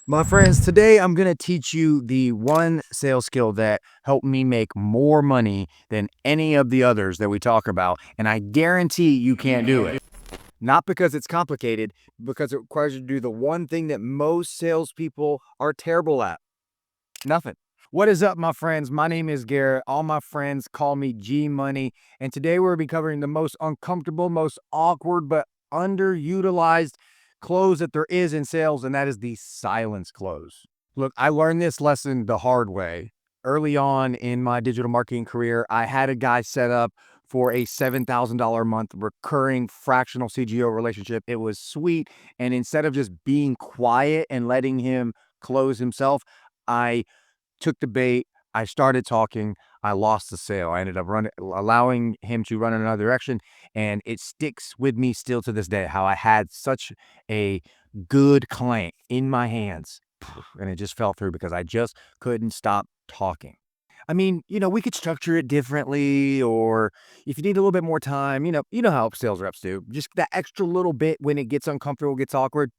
My friends, today I'm going to teach you the one sales skill that helped me make more money than any of the others that we talk about. And I guarantee you can't do it. Not because it's complicated, because it requires you to do the one thing that most salespeople are terrible at: nothing. What is up, my friends? My name is Garrett. All my friends call me G Money. And today we're going to be covering the most uncomfortable, most awkward, but underutilized close that there is in sales, and that is the silence close. Look, I learned this lesson the hard way. Early on in my digital marketing career, I had a guy set up for a $7,000 a month recurring fractional CGO relationship. It was sweet. And instead of just being quiet and letting him close himself, I took the bait. I started talking. I lost the sale. I ended up allowing him to run in another direction. And it sticks with me still to this day how I had such a good client in my hands and it just fell through because I just couldn't stop talking. I mean, we could structure it differently, or if you need a little bit more time, you know how sales reps do. Just that extra little bit when it gets uncomfortable, gets awkward.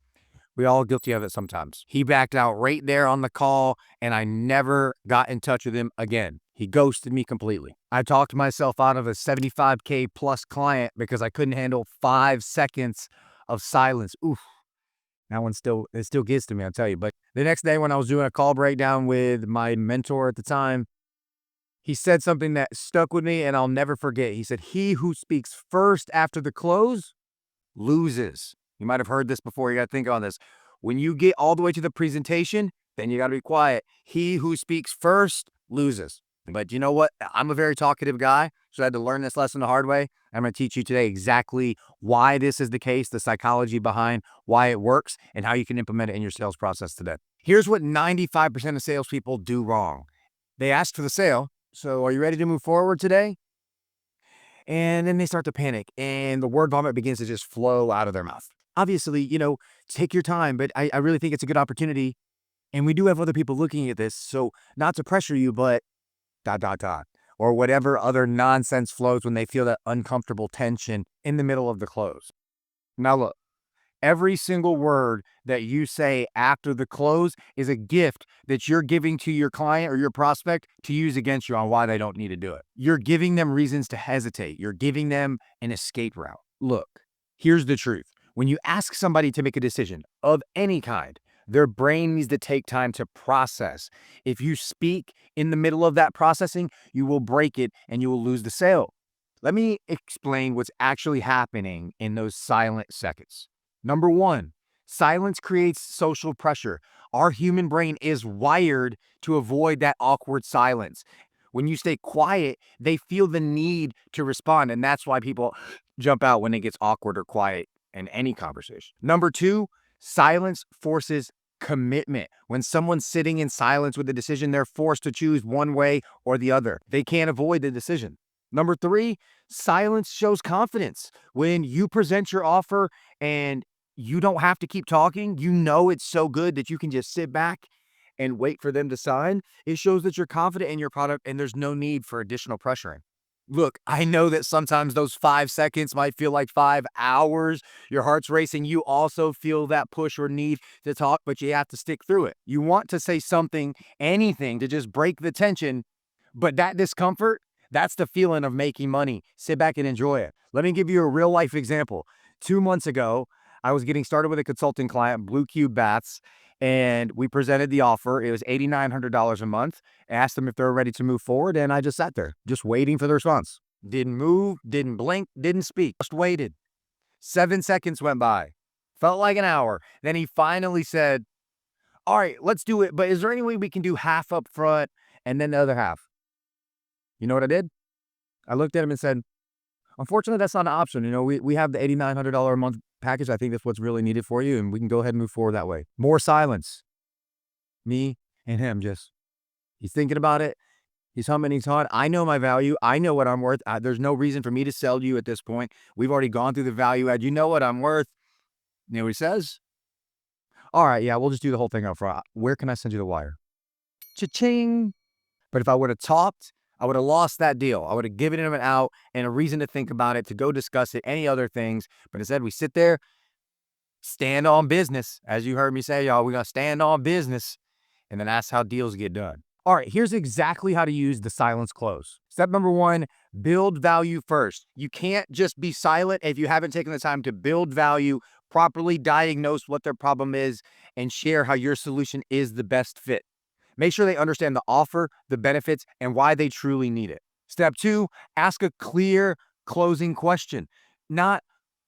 We all guilty of it sometimes. He backed out right there on the call, and I never got in touch with him again. He ghosted me completely. I talked myself out of a 75K plus client because I couldn't handle 5 seconds of silence. Oof. That one still gets to me, I'll tell you. But the next day when I was doing a call breakdown with my mentor at the time, he said something that stuck with me and I'll never forget. He said, "He who speaks first after the close loses." You might have heard this before. You got to think on this. When you get all the way to the presentation, then you got to be quiet. He who speaks first loses. But you know what? I'm a very talkative guy, so I had to learn this lesson the hard way. I'm going to teach you today exactly why this is the case, the psychology behind why it works, and how you can implement it in your sales process today. Here's what 95% of salespeople do wrong. They ask for the sale. So, are you ready to move forward today? And then they start to panic and the word vomit begins to just flow out of their mouth. Obviously, take your time, but I really think it's a good opportunity. And we do have other people looking at this. So, not to pressure you, but dot, dot, dot, or whatever other nonsense flows when they feel that uncomfortable tension in the middle of the close. Now, look. Every single word that you say after the close is a gift that you're giving to your client or your prospect to use against you on why they don't need to do it. You're giving them reasons to hesitate. You're giving them an escape route. Look, here's the truth. When you ask somebody to make a decision of any kind, their brain needs to take time to process. If you speak in the middle of that processing, you will break it and you will lose the sale. Let me explain what's actually happening in those silent seconds. Number one, silence creates social pressure. Our human brain is wired to avoid that awkward silence. When you stay quiet, they feel the need to respond. And that's why people jump out when it gets awkward or quiet in any conversation. Number two, silence forces commitment. When someone's sitting in silence with a decision, they're forced to choose one way or the other. They can't avoid the decision. Number three, silence shows confidence. When you present your offer and you don't have to keep talking, it's so good that you can just sit back and wait for them to sign. It shows that you're confident in your product and there's no need for additional pressuring. Look, I know that sometimes those 5 seconds might feel like 5 hours. Your heart's racing. You also feel that push or need to talk, but you have to stick through it. You want to say something, anything to just break the tension, but that discomfort, that's the feeling of making money. Sit back and enjoy it. Let me give you a real life example. 2 months ago, I was getting started with a consulting client, Blue Cube Bats, and we presented the offer. It was $8,900 a month. Asked them if they were ready to move forward, and I just sat there, just waiting for the response. Didn't move, didn't blink, didn't speak, just waited. 7 seconds went by. Felt like an hour. Then he finally said, "All right, let's do it, but is there any way we can do half up front and then the other half?" You know what I did? I looked at him and said, "Unfortunately, that's not an option. We have the $8,900 a month package. I think that's what's really needed for you, and we can go ahead and move forward that way." More silence. Me and him just, he's thinking about it. He's humming, he's hawing. I know my value. I know what I'm worth. There's no reason for me to sell you at this point. We've already gone through the value add. You know what I'm worth. You know what he says? "All right, yeah, we'll just do the whole thing up front. Where can I send you the wire?" Cha-ching. But if I would have talked, I would have lost that deal. I would have given him an out and a reason to think about it, to go discuss it, any other things. But instead, we sit there Stand on business. As you heard me say, y'all, we're going to stand on business. And then that's how deals get done. All right, here's exactly how to use the silence close. Step number one, build value first. You can't just be silent if you haven't taken the time to build value, properly diagnose what their problem is, and share how your solution is the best fit. Make sure they understand the offer, the benefits, and why they truly need it. Step two, ask a clear closing question. Not,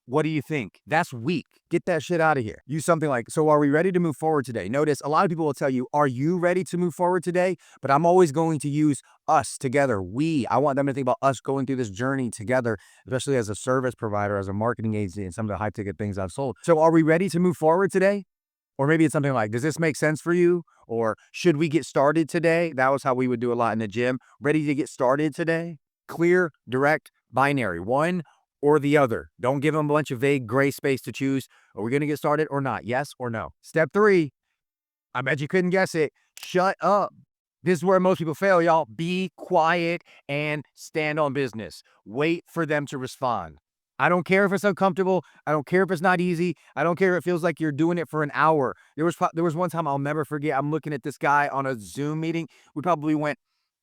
what do you think? That's weak. Get that shit out of here. Use something like, so are we ready to move forward today? Notice a lot of people will tell you, are you ready to move forward today? But I'm always going to use us together. We. I want them to think about us going through this journey together, especially as a service provider, as a marketing agency, and some of the high ticket things I've sold. So are we ready to move forward today? Or maybe it's something like, does this make sense for you? Or should we get started today? That was how we would do a lot in the gym. Ready to get started today? Clear, direct, binary. One or the other. Don't give them a bunch of vague gray space to choose. Are we going to get started or not? Yes or no? Step three, I bet you couldn't guess it. Shut up. This is where most people fail, y'all. Be quiet and stand on business. Wait for them to respond. I don't care if it's uncomfortable. I don't care if it's not easy. I don't care if it feels like you're doing it for an hour. There was one time I'll never forget. I'm looking at this guy on a Zoom meeting. We probably went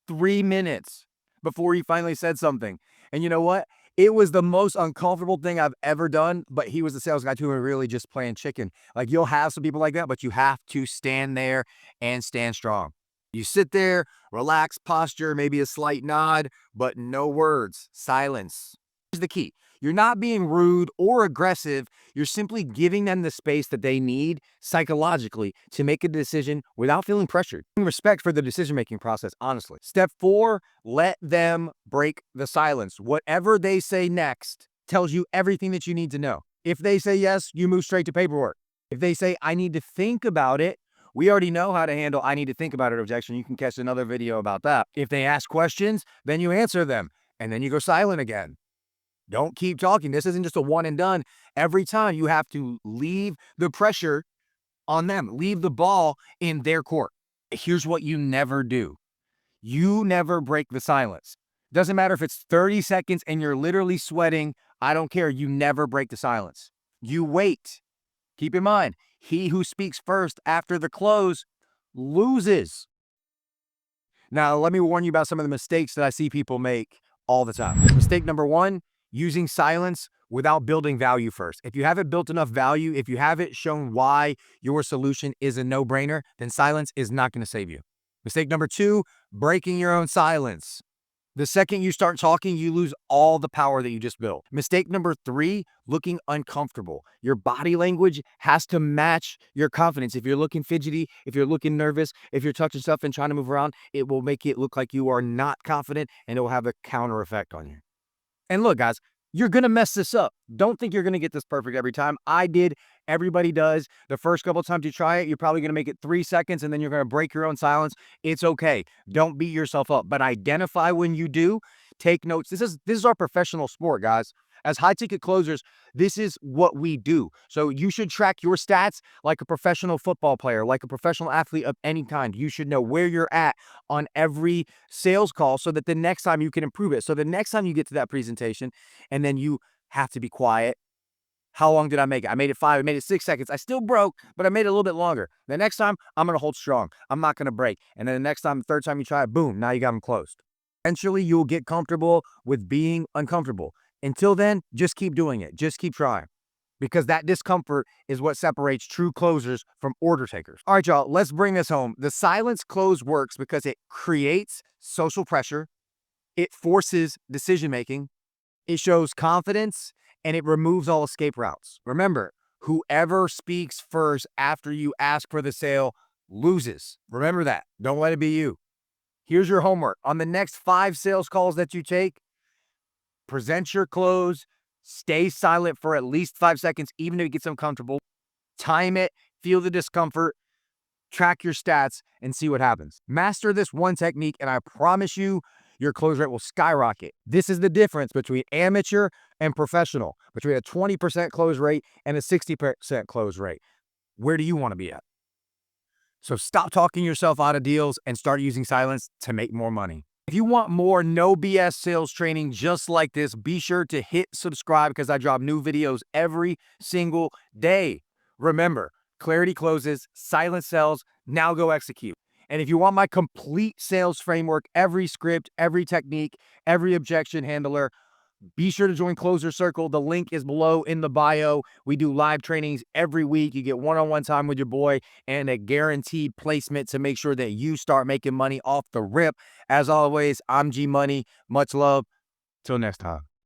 3 minutes before he finally said something. And you know what? It was the most uncomfortable thing I've ever done, but he was the sales guy too and really just playing chicken. Like, you'll have some people like that, but you have to stand there and stand strong. You sit there, relax, posture, maybe a slight nod, but no words, silence. Here's the key. You're not being rude or aggressive. You're simply giving them the space that they need psychologically to make a decision without feeling pressured. Respect for the decision-making process, honestly. Step four, let them break the silence. Whatever they say next tells you everything that you need to know. If they say yes, you move straight to paperwork. If they say, I need to think about it, we already know how to handle I need to think about it objection. You can catch another video about that. If they ask questions, then you answer them, and then you go silent again. Don't keep talking. This isn't just a one and done. Every time you have to leave the pressure on them, leave the ball in their court. Here's what you never do. You never break the silence. Doesn't matter if it's 30 seconds and you're literally sweating. I don't care. You never break the silence. You wait. Keep in mind, he who speaks first after the close loses. Now, let me warn you about some of the mistakes that I see people make all the time. Mistake number one, using silence without building value first. If you haven't built enough value, if you haven't shown why your solution is a no-brainer, then silence is not going to save you. Mistake number two, breaking your own silence. The second you start talking, you lose all the power that you just built. Mistake number three, looking uncomfortable. Your body language has to match your confidence. If you're looking fidgety, if you're looking nervous, if you're touching stuff and trying to move around, it will make it look like you are not confident, and it will have a counter effect on you. And look, guys, you're going to mess this up. Don't think you're going to get this perfect every time. I did. Everybody does. The first couple of times you try it, you're probably going to make it 3 seconds, and then you're going to break your own silence. It's okay. Don't beat yourself up, but identify when you do. Take notes. This is our professional sport, guys. As high ticket closers, this is what we do. So you should track your stats like a professional football player, like a professional athlete of any kind. You should know where you're at on every sales call so that the next time you can improve it. So the next time you get to that presentation and then you have to be quiet. How long did I make it? I made it 5, I made it 6 seconds. I still broke, but I made it a little bit longer. The next time, I'm going to hold strong. I'm not going to break. And then the next time, the third time you try it, boom, now you got them closed. Eventually, you'll get comfortable with being uncomfortable. Until then, just keep doing it. Just keep trying. Because that discomfort is what separates true closers from order takers. All right, y'all, let's bring this home. The silence close works because it creates social pressure. It forces decision-making. It shows confidence, and it removes all escape routes. Remember, whoever speaks first after you ask for the sale loses. Remember that. Don't let it be you. Here's your homework. On the next 5 sales calls that you take, present your close, stay silent for at least 5 seconds, even if it gets uncomfortable. Time it, feel the discomfort, track your stats, and see what happens. Master this one technique, and I promise you, your close rate will skyrocket. This is the difference between amateur and professional, between a 20% close rate and a 60% close rate. Where do you want to be at? So stop talking yourself out of deals and start using silence to make more money. If you want more no BS sales training just like this, be sure to hit subscribe because I drop new videos every single day. Remember, clarity closes, silence sells. Now go execute. And if you want my complete sales framework, every script, every technique, every objection handler, be sure to join Closer Circle. The link is below in the bio. We do live trainings every week. You get one-on-one time with your boy and a guaranteed placement to make sure that you start making money off the rip. As always, I'm G Money. Much love. Till next time.